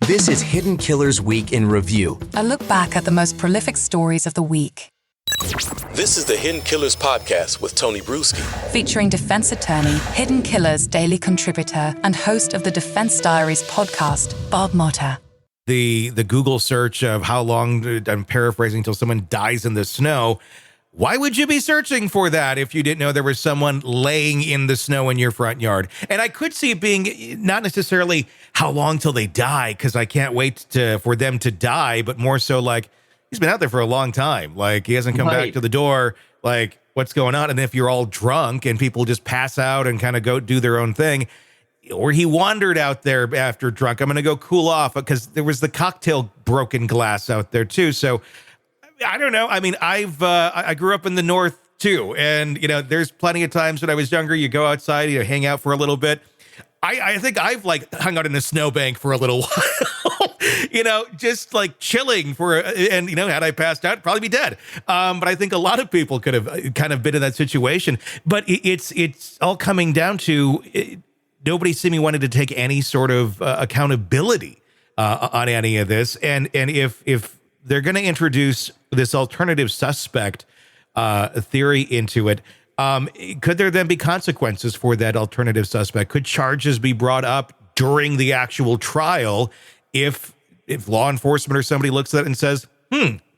This is Hidden Killers Week in Review. A look back at the most prolific stories of the week. This is the Hidden Killers podcast with Tony Brueski. Featuring defense attorney, Hidden Killers daily contributor, and host of the Defense Diaries podcast, Bob Motta. The Google search of how long, I'm paraphrasing, until someone dies in the snow. Why would you be searching for that if you didn't know there was someone laying in the snow in your front yard? And I could see it being not necessarily how long till they die, because I can't wait for them to die, but more so like, he's been out there for a long time. Like, he hasn't come back to the door. Like, what's going on? And if you're all drunk and people just pass out and kind of go do their own thing, or he wandered out there after drunk, I'm going to go cool off, because there was the cocktail broken glass out there too. So I don't know. I mean, I grew up in the North too. And, you know, there's plenty of times when I was younger, you go outside, you hang out for a little bit. I think I've like hung out in a snowbank for a little while, you know, just like chilling and, you know, had I passed out, I'd probably be dead. But I think a lot of people could have kind of been in that situation, but it's all coming down to nobody seemingly wanted to take any sort of accountability on any of this. And if they're going to introduce this alternative suspect theory into it, could there then be consequences for that alternative suspect? Could charges be brought up during the actual trial if law enforcement or somebody looks at it and says,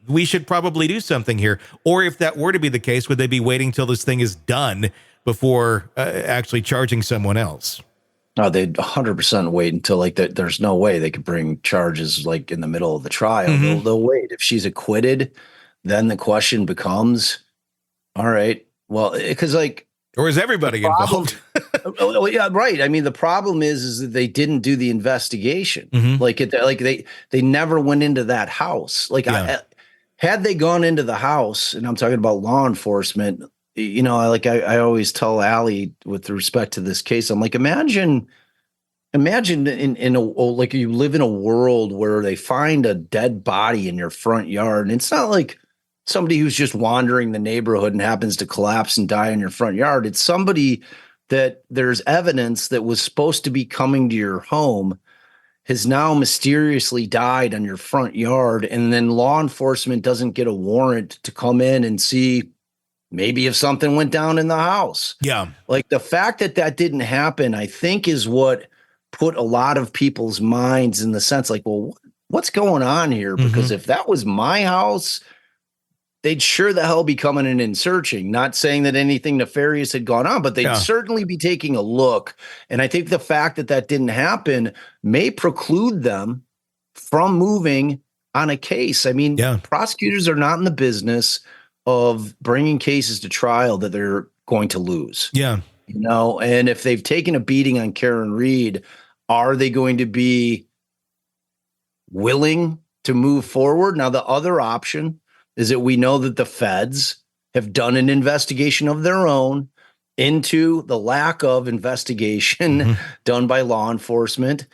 we should probably do something here? Or if that were to be the case, would they be waiting till this thing is done before actually charging someone else? No, they'd 100% wait until like there's no way they could bring charges like in the middle of the trial. Mm-hmm. They'll wait. If she's acquitted, then the question becomes, all right, well, because like, or is everybody involved? Oh, yeah, right. I mean, the problem is that they didn't do the investigation. Mm-hmm. They never went into that house. Like, had they gone into the house, and I'm talking about law enforcement. You know, I always tell Allie with respect to this case, I'm like, imagine in a, like, you live in a world where they find a dead body in your front yard, and it's not like somebody who's just wandering the neighborhood and happens to collapse and die in your front yard. It's somebody that there's evidence that was supposed to be coming to your home has now mysteriously died on your front yard, and then law enforcement doesn't get a warrant to come in and see maybe if something went down in the house. Yeah. Like, the fact that didn't happen, I think, is what put a lot of people's minds in the sense like, well, what's going on here? Because if that was my house, they'd sure the hell be coming in and searching. Not saying that anything nefarious had gone on, but they'd certainly be taking a look. And I think the fact that didn't happen may preclude them from moving on a case. I mean, prosecutors are not in the business of bringing cases to trial that they're going to lose. Yeah. You know, and if they've taken a beating on Karen Reed, are they going to be willing to move forward? Now, the other option is that we know that the feds have done an investigation of their own into the lack of investigation done by law enforcement.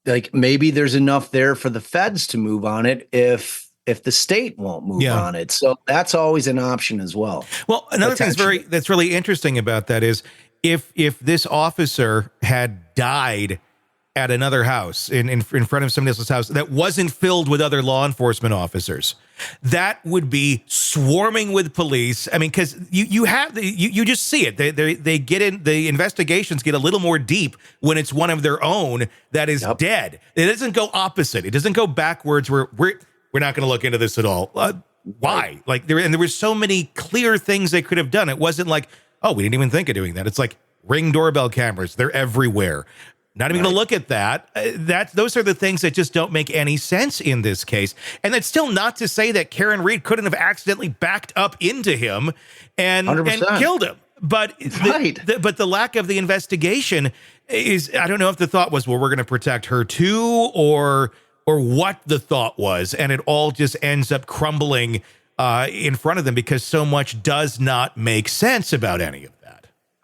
Like, maybe there's enough there for the feds to move on it if the state won't move on it. So that's always an option as well. Well, another thing that's really interesting about that is if this officer had died at another house in front of somebody else's house that wasn't filled with other law enforcement officers, that would be swarming with police. I mean, because you just see it. They get in, the investigations get a little more deep when it's one of their own that is dead. It doesn't go opposite. It doesn't go backwards where we're not going to look into this at all. Why? Like, there were so many clear things they could have done. It wasn't like, oh, we didn't even think of doing that. It's like Ring doorbell cameras. They're everywhere. Not even going to look at that. Those are the things that just don't make any sense in this case. And that's still not to say that Karen Reed couldn't have accidentally backed up into him and killed him. But but the lack of the investigation is, I don't know if the thought was, well, we're going to protect her too, or what the thought was. And it all just ends up crumbling in front of them because so much does not make sense about any of that.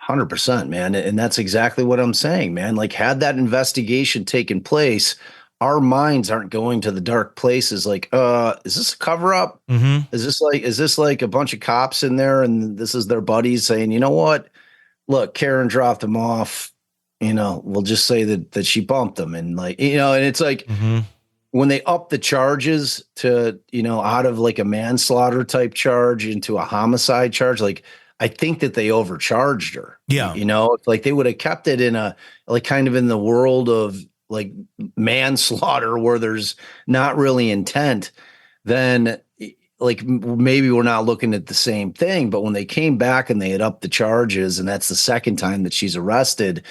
100%, man. And that's exactly what I'm saying, man. Like, had that investigation taken place, our minds aren't going to the dark places. Like, is this a cover up? Is this like a bunch of cops in there and this is their buddies saying, you know what, look, Karen dropped them off. You know, we'll just say that she bumped them. And like, you know, and it's like, when they upped the charges to, out of like a manslaughter type charge into a homicide charge, like I think that they overcharged her. Yeah. Like they would have kept it in a, like kind of in the world of like manslaughter where there's not really intent, then like maybe we're not looking at the same thing. But when they came back and they had upped the charges, and that's the second time that she's arrested,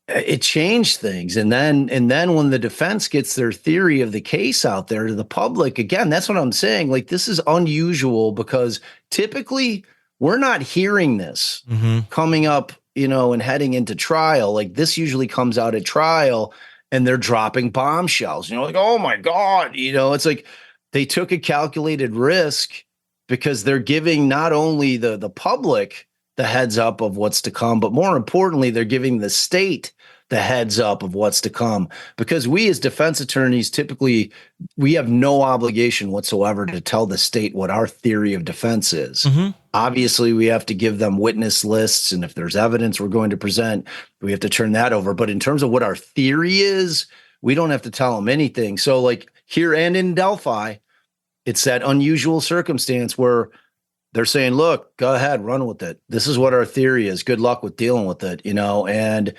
it changed things. And then when the defense gets their theory of the case out there to the public, again, that's what I'm saying. Like, this is unusual because typically we're not hearing this coming up, and heading into trial. Like, this usually comes out at trial and they're dropping bombshells, like, oh my God, it's like they took a calculated risk because they're giving not only the public the heads up of what's to come, but more importantly, they're giving the state the heads up of what's to come, because we as defense attorneys, typically, we have no obligation whatsoever to tell the state what our theory of defense is. Obviously, we have to give them witness lists, and if there's evidence we're going to present, we have to turn that over. But in terms of what our theory is, we don't have to tell them anything. So like here and in Delphi, it's that unusual circumstance where they're saying, look, go ahead, run with it. This is what our theory is. Good luck with dealing with it, and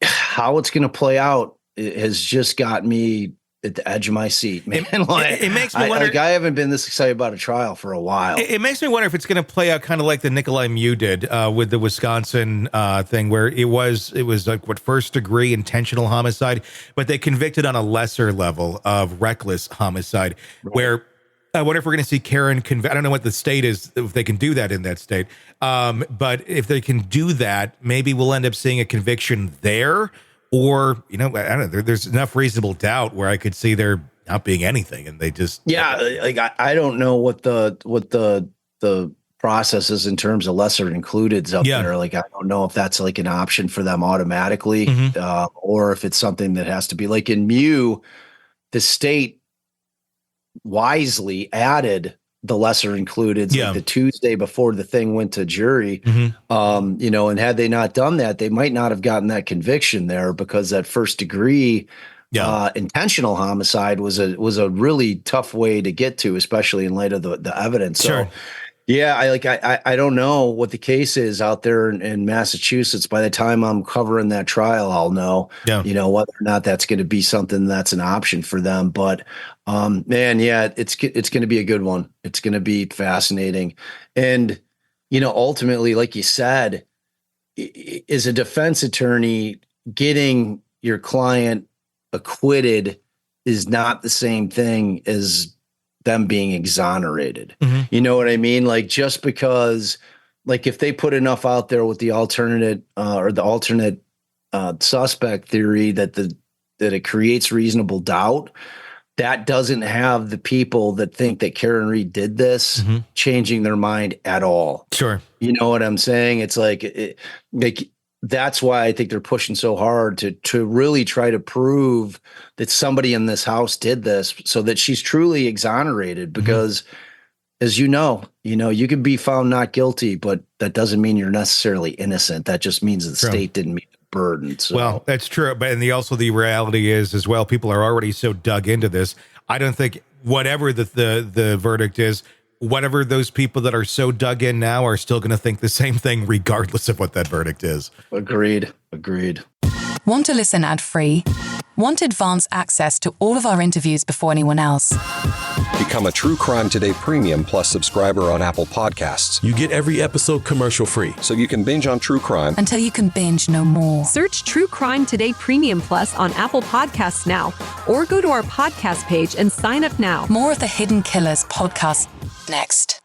how it's going to play out has just got me at the edge of my seat, man. It makes me wonder. I haven't been this excited about a trial for a while. It makes me wonder if it's going to play out kind of like the Nikolai Mew did with the Wisconsin thing, where it was like first degree intentional homicide, but they convicted on a lesser level of reckless homicide, right. Where I wonder if we're going to see Karen I don't know what the state is, if they can do that in that state. But if they can do that, maybe we'll end up seeing a conviction there, or, I don't know, there's enough reasonable doubt where I could see there not being anything, and they just. Yeah. Like I don't know what the process is in terms of lesser includeds up there. Like, I don't know if that's like an option for them automatically, or if it's something that has to be like in Mew, the state wisely added the lesser included like the Tuesday before the thing went to jury. And had they not done that, they might not have gotten that conviction there, because that first degree intentional homicide was a really tough way to get to, especially in light of the evidence. Sure. So I don't know what the case is out there in Massachusetts. By the time I'm covering that trial, I'll know, whether or not that's going to be something that's an option for them. But it's going to be a good one. It's going to be fascinating. And, ultimately, like you said, is a defense attorney, getting your client acquitted is not the same thing as them being exonerated. You know what I mean? Like, just because, like, if they put enough out there with the alternate suspect theory that it creates reasonable doubt, that doesn't have the people that think that Karen Read did this changing their mind at all. Sure. You know what I'm saying? It's like, that's why I think they're pushing so hard to really try to prove that somebody in this house did this, so that she's truly exonerated. Because as you can be found not guilty, but that doesn't mean you're necessarily innocent. That just means the state didn't meet the burden. So. Well, that's true. But the reality is as well, people are already so dug into this. I don't think whatever the verdict is, whatever those people that are so dug in now are still going to think the same thing, regardless of what that verdict is. Agreed. Want to listen ad-free? Want advance access to all of our interviews before anyone else? Become a True Crime Today Premium Plus subscriber on Apple Podcasts. You get every episode commercial free, so you can binge on true crime until you can binge no more. Search True Crime Today Premium Plus on Apple Podcasts now, or go to our podcast page and sign up now. More of the Hidden Killers podcast next.